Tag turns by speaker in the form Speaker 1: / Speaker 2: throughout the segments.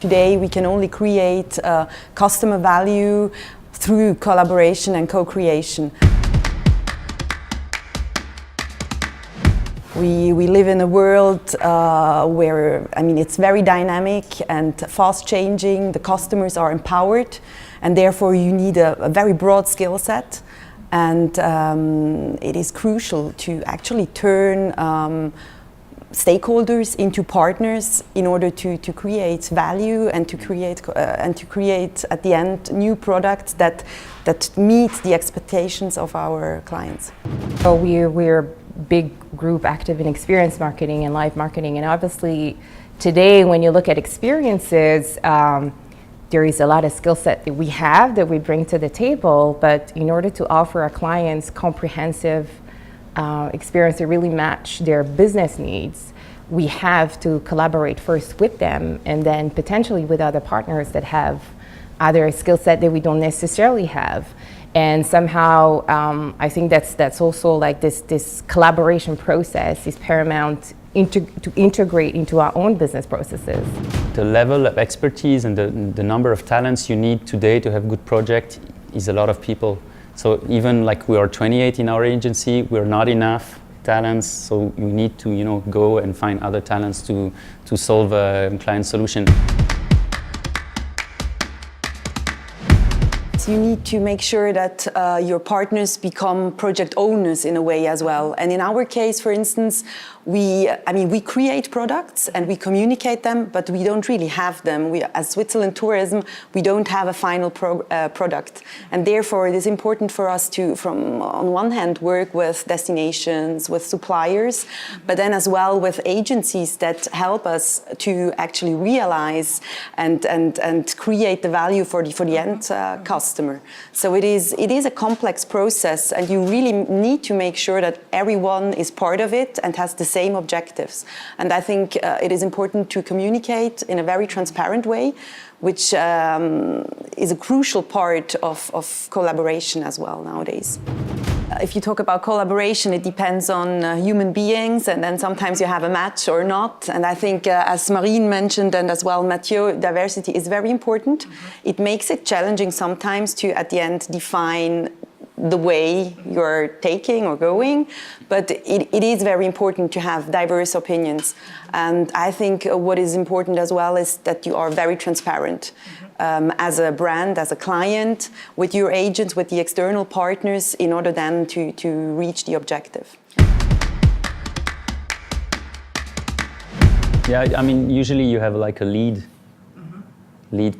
Speaker 1: Today we can only create customer value through collaboration and co-creation. We live in a world where, it's very dynamic and fast changing. The customers are empowered, and therefore you need a very broad skill set. And it is crucial to actually turn stakeholders into partners in order to create value and to create at the end new products that meet the expectations of our clients.
Speaker 2: So we're big group active in experience marketing and live marketing, and obviously today when you look at experiences, there is a lot of skill set that we have that we bring to the table, but in order to offer our clients comprehensive experience to really match their business needs, we have to collaborate first with them and then potentially with other partners that have either a skill set that we don't necessarily have. And somehow I think that's also like this collaboration process is paramount to integrate into our own business processes.
Speaker 3: The level of expertise and the number of talents you need today to have good projects is a lot of people. So even like we are 28 in our agency, we're not enough talents, so you need to go and find other talents to solve a client solution.
Speaker 1: You need to make sure that your partners become project owners in a way as well. And in our case, for instance, we create products and we communicate them, but we don't really have them. As Switzerland Tourism, we don't have a final product. And therefore, it is important for us to, on one hand, work with destinations, with suppliers, but then as well with agencies that help us to actually realize and create the value for the end customer. So it is a complex process, and you really need to make sure that everyone is part of it and has the same objectives. And I think it is important to communicate in a very transparent way, which is a crucial part of collaboration as well nowadays. If you talk about collaboration, it depends on human beings, and then sometimes you have a match or not. And I think, as Marine mentioned, and as well Mathieu, diversity is very important. Mm-hmm. It makes it challenging sometimes to, at the end, define the way you're taking or going, but it is very important to have diverse opinions. And I think what is important as well is that you are very transparent. As a brand, as a client, with your agents, with the external partners, in order then to reach the objective.
Speaker 3: Yeah, usually you have like a lead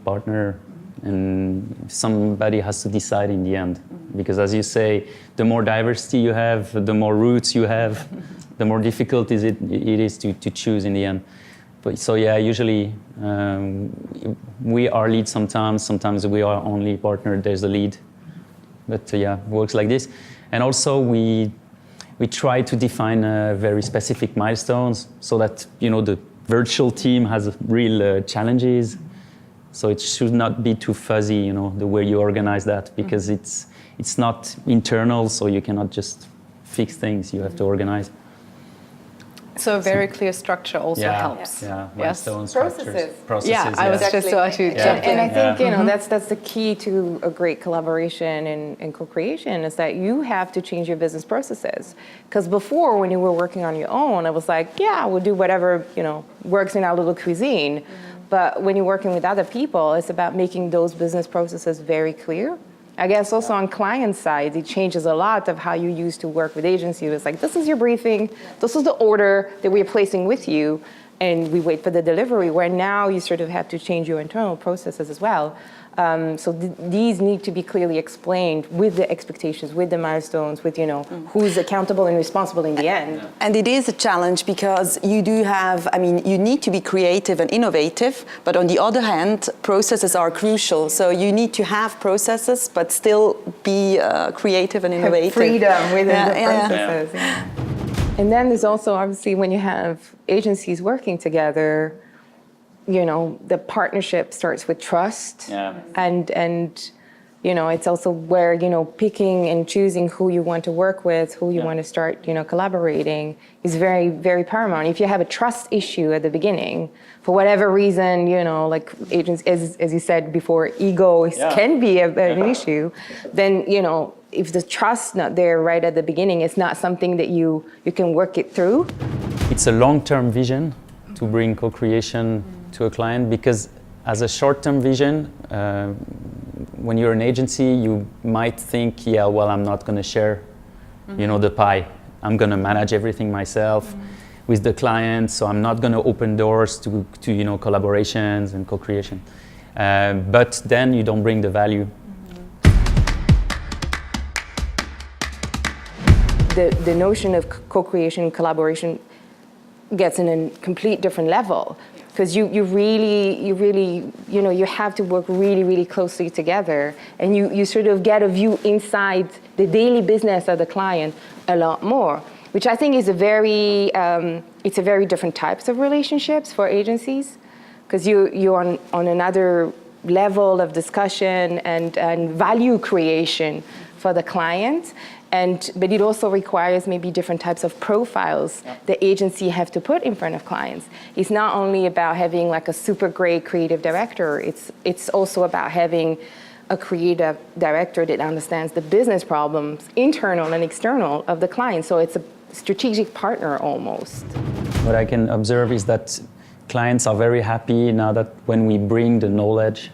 Speaker 3: partner, and somebody has to decide in the end. Because as you say, the more diversity you have, the more routes you have, the more difficult it is to choose in the end. But so yeah, usually we are lead sometimes we are only partner, there's a lead. But yeah, it works like this. And also we try to define very specific milestones so that the virtual team has real challenges. So it should not be too fuzzy, the way you organize that, because it's not internal, so you cannot just fix things, you have to organize.
Speaker 4: So a very clear structure also helps.
Speaker 3: Yeah, milestones,
Speaker 4: processes.
Speaker 3: Yeah,
Speaker 4: I was just about to jump in.
Speaker 2: And I think that's the key to a great collaboration and co-creation is that you have to change your business processes. Because before, when you were working on your own, I was like, yeah, we'll do whatever works in our little cuisine. But when you're working with other people, it's about making those business processes very clear. I guess also on client side, it changes a lot of how you used to work with agencies. It's like, this is your briefing, this is the order that we're placing with you, and we wait for the delivery, where now you sort of have to change your internal processes as well. So these need to be clearly explained with the expectations, with the milestones, with who's accountable and responsible in the end.
Speaker 1: And it is a challenge because you do have, you need to be creative and innovative, but on the other hand, processes are crucial. So you need to have processes, but still be creative and innovative.
Speaker 2: Have freedom within the processes. Yeah. And then there's also, obviously, when you have agencies working together, the partnership starts with trust, and It's also where, picking and choosing who you want to work with, who you want to start, collaborating is very, very paramount. If you have a trust issue at the beginning, for whatever reason, like agents, as you said before, ego can be an issue, then, if the trust's not there right at the beginning, it's not something that you can work it through.
Speaker 3: It's a long-term vision to bring co-creation to a client, because as a short-term vision, when you're an agency, you might think, I'm not going to share, the pie. I'm going to manage everything myself with the client, so I'm not going to open doors to collaborations and co-creation. But then you don't bring the value.
Speaker 2: The notion of co-creation, collaboration gets in a complete different level. Because you really, you have to work really, really closely together, and you sort of get a view inside the daily business of the client a lot more, which I think is it's a very different types of relationships for agencies, because you're on another level of discussion and value creation for the client. But it also requires maybe different types of profiles the agency have to put in front of clients. It's not only about having like a super great creative director, it's also about having a creative director that understands the business problems, internal and external, of the client. So it's a strategic partner almost.
Speaker 3: What I can observe is that clients are very happy now that when we bring the knowledge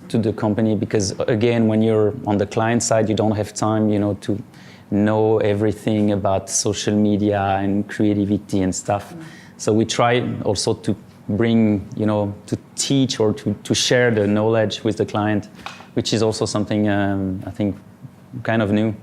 Speaker 3: to the company, because again, when you're on the client side, you don't have time, to know everything about social media and creativity and stuff. So we try also to bring, to teach or to share the knowledge with the client, which is also something I think kind of new.